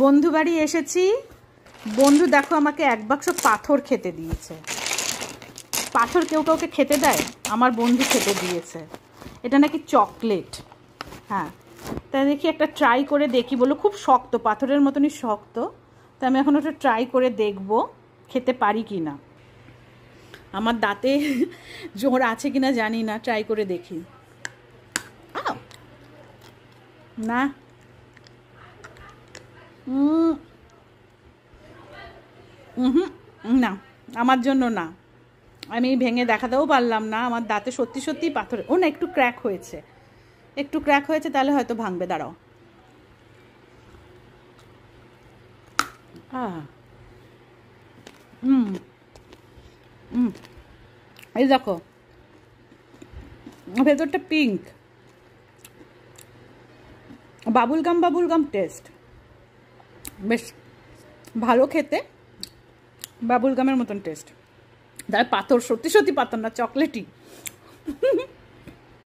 বন্ধু বাড়ি এসেছি। বন্ধু দেখো আমাকে এক বাক্স পাথর খেতে দিয়েছে। পাথর কেউ কাউকে খেতে দেয়? আমার বন্ধু খেতে দিয়েছে। এটা নাকি চকলেট। হ্যাঁ, তাই দেখি একটা ট্রাই করে দেখি। বললো খুব শক্ত, পাথরের মতনই শক্ত। তা আমি এখন ওটা ট্রাই করে দেখব খেতে পারি কি না। আমার দাঁতে জোর আছে কিনা জানি না, ট্রাই করে দেখি। না, না, আমার জন্য না। আমি ভেঙে দেখাতেও পারলাম না। আমার দাঁতে সত্যি সত্যিই পাথর। ও না, একটু ক্র্যাক হয়েছে, একটু ক্র্যাক হয়েছে, তাহলে হয়তো ভাঙবে। দাঁড়াও। এই দেখো, ভেতরটা পিঙ্ক। বাবুলগাম বাবুলগাম টেস্ট, বেশ ভালো খেতে, বাবুলগামের মতন টেস্ট। তার পাথর, সত্যি সত্যি পাথর না, চকলেটই।